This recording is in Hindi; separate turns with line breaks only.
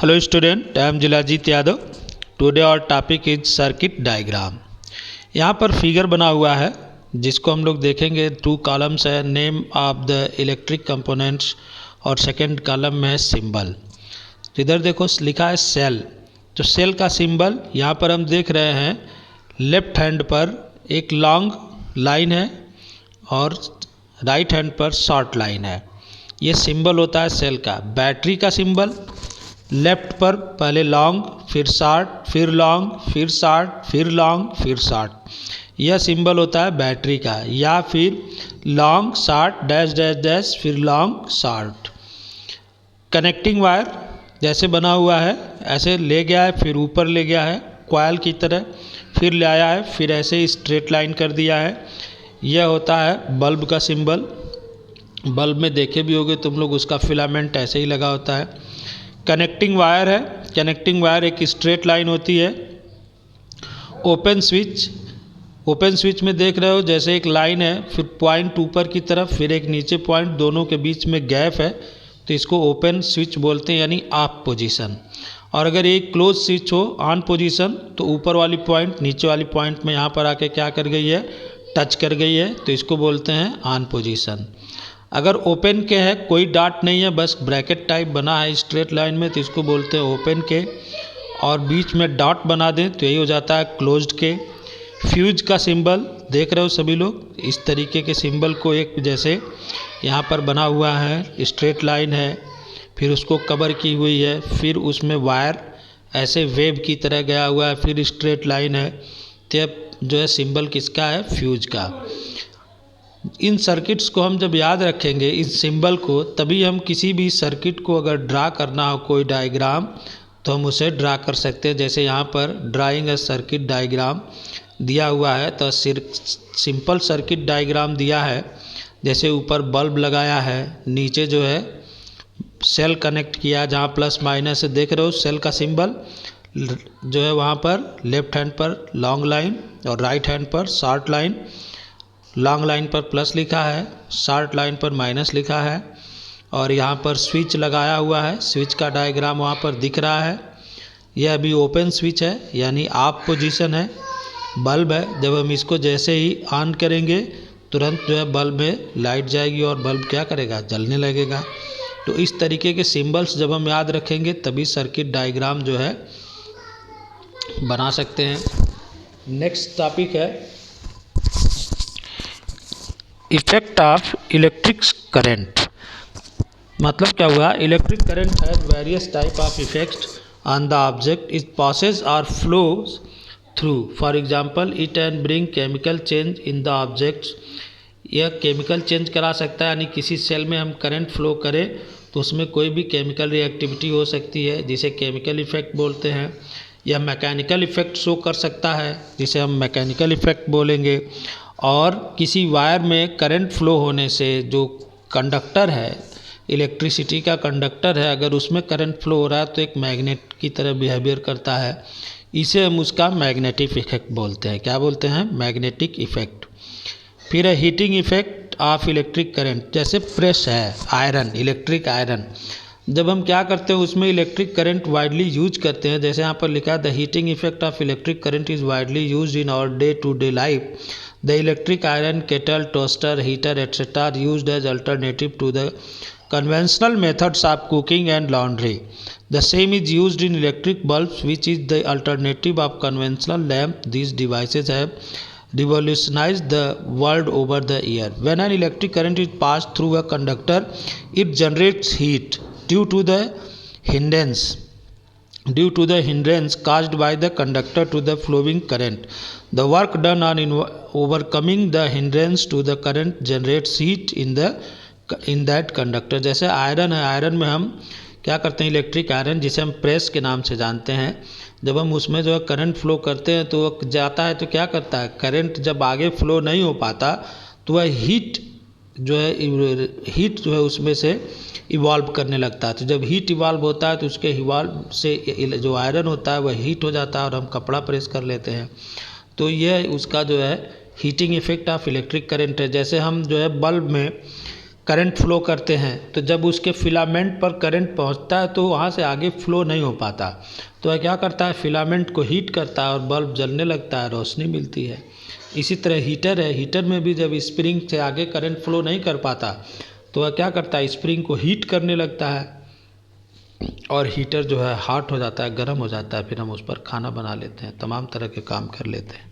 Hello student, I am Jilajit Yadav. Today our topic is circuit diagram. यहाँ पर फिगर बना हुआ है जिसको हम लोग देखेंगे। 2 कॉलम्स है, name of the electric components और सेकंड कॉलम में है सिंबल। तो इधर देखो लिखा है सेल। तो सेल का सिंबल यहाँ पर हम देख रहे हैं। लेफ्ट हैंड पर एक लॉन्ग लाइन है और राइट हैंड पर शॉर्ट लाइन है। ये सिंबल होता है सेल का। बैटरी का सिंबल लेफ्ट पर पहले लॉन्ग, फिर शॉर्ट, फिर लॉन्ग, फिर शॉर्ट, फिर लॉन्ग, फिर शॉर्ट। यह सिंबल होता है बैटरी का। या फिर long short dash dash dash फिर लॉन्ग शॉर्ट। कनेक्टिंग वायर जैसे बना हुआ है ऐसे ले गया है, फिर ऊपर ले गया है कॉइल की तरह, फिर ले आया है, फिर ऐसे स्ट्रेट लाइन कर दिया है। यह होता है बल्ब का सिंबल। बल्ब में देखे भी होगे तुम लोग, उसका फिलामेंट ऐसे ही लगा होता है। कनेक्टिंग वायर है। कनेक्टिंग वायर एक स्ट्रेट लाइन होती है। ओपन स्विच, ओपन स्विच में देख रहे हो जैसे एक लाइन है, फिर पॉइंट ऊपर की तरफ, फिर एक नीचे पॉइंट, दोनों के बीच में गैप है, तो इसको ओपन स्विच बोलते हैं, यानी ऑफ पोजीशन। और अगर एक क्लोज स्विच हो ऑन पोजीशन तो ऊपर वाली पॉइंट नीचे वाली पॉइंट में यहाँ पर आके क्या कर गई है, टच कर गई है, तो इसको बोलते हैं ऑन पोजीशन। अगर ओपन के है, कोई डॉट नहीं है, बस ब्रैकेट टाइप बना है स्ट्रेट लाइन में, तो इसको बोलते हैं ओपन के। और बीच में डॉट बना दें तो यही हो जाता है क्लोज्ड के। फ्यूज का सिंबल देख रहे हो सभी लोग, इस तरीके के सिंबल को एक जैसे यहाँ पर बना हुआ है, स्ट्रेट लाइन है, फिर उसको कवर की हुई है, फिर उसमें वायर ऐसे वेव की तरह गया हुआ है, फिर स्ट्रेट लाइन है। तो जो है सिंबल किसका है, फ्यूज का। इन सर्किट्स को हम जब याद रखेंगे इस सिंबल को, तभी हम किसी भी सर्किट को अगर ड्रा करना हो कोई डायग्राम तो हम उसे ड्रा कर सकते हैं। जैसे यहाँ पर ड्राइंग अ सर्किट डायग्राम दिया हुआ है, तो सिंपल सर्किट डायग्राम दिया है। जैसे ऊपर बल्ब लगाया है, नीचे जो है सेल कनेक्ट किया, जहाँ प्लस माइनस देख रहे हो सेल का सिंबल जो है, वहाँ पर लेफ्ट हैंड पर लॉन्ग लाइन और राइट हैंड पर शॉर्ट लाइन। लॉन्ग लाइन पर प्लस लिखा है, शॉर्ट लाइन पर माइनस लिखा है, और यहाँ पर स्विच लगाया हुआ है। स्विच का डायग्राम वहाँ पर दिख रहा है। यह अभी ओपन स्विच है, यानी ऑफ पोजीशन है। बल्ब है, जब हम इसको जैसे ही ऑन करेंगे तुरंत जो है बल्ब में लाइट जाएगी और बल्ब क्या करेगा, जलने लगेगा। तो इस तरीके के सिंबल्स जब हम याद रखेंगे तभी सर्किट डायग्राम जो है बना सकते हैं। नेक्स्ट टॉपिक है इफेक्ट ऑफ इलेक्ट्रिक करंट। मतलब क्या हुआ, electric current has various type of effects on the object it passes और flows through. For example it can bring chemical change in the objects. यह केमिकल चेंज करा सकता है, यानी किसी सेल में हम करंट फ्लो करें तो उसमें कोई भी केमिकल रिएक्टिविटी हो सकती है, जिसे केमिकल इफेक्ट बोलते हैं। यह मैकेनिकल इफेक्ट शो कर सकता है, जिसे हम मैकेनिकल इफेक्ट बोलेंगे। और किसी वायर में करंट फ्लो होने से जो कंडक्टर है, इलेक्ट्रिसिटी का कंडक्टर है, अगर उसमें करंट फ्लो हो रहा है तो एक मैग्नेट की तरह बिहेवियर करता है, इसे हम उसका मैग्नेटिक इफेक्ट बोलते हैं। क्या बोलते हैं, मैग्नेटिक इफेक्ट। फिर है heating effect of electric current. जैसे प्रेस है, आयरन, इलेक्ट्रिक आयरन, जब हम क्या करते हैं उसमें इलेक्ट्रिक करंट वाइडली यूज करते हैं। जैसे यहाँ पर लिखा है the heating effect of electric current is widely use in our day to day life. The electric iron, kettle, toaster, heater, etc. are used as alternative to the conventional methods of cooking and laundry. The same is used in electric bulbs, which is the alternative of conventional lamp. These devices have revolutionized the world over the year. When an electric current is passed through a conductor, it generates heat due to the hindrance caused by the conductor to the flowing current. The work done on overcoming the hindrance to the current generates heat in that conductor. जैसे आयरन है, आयरन में हम क्या करते हैं, इलेक्ट्रिक आयरन जिसे हम प्रेस के नाम से जानते हैं, जब हम उसमें जो है करंट फ्लो करते हैं तो वो जाता है तो क्या करता है, करंट जब आगे फ्लो नहीं हो पाता तो वह हीट जो है उसमें से इवॉल्व करने लगता है। तो जब हीट इवॉल्व होता है तो उसके इवॉल्व से जो आयरन होता है वह हीट हो जाता है और हम कपड़ा प्रेस कर लेते हैं। तो यह उसका जो है heating effect of electric current है। जैसे हम जो है बल्ब में करंट फ्लो करते हैं तो जब उसके फिलामेंट पर करंट पहुंचता है तो वहाँ से आगे फ्लो नहीं हो पाता, तो वह क्या करता है, फिलामेंट को हीट करता है और बल्ब जलने लगता है, रोशनी मिलती है। इसी तरह हीटर है, हीटर में भी जब स्प्रिंग से आगे करंट फ्लो नहीं कर पाता तो वह क्या करता है, स्प्रिंग को हीट करने लगता है और हीटर जो है हॉट हो जाता है, गर्म हो जाता है, फिर हम उस पर खाना बना लेते हैं, तमाम तरह के काम कर लेते हैं।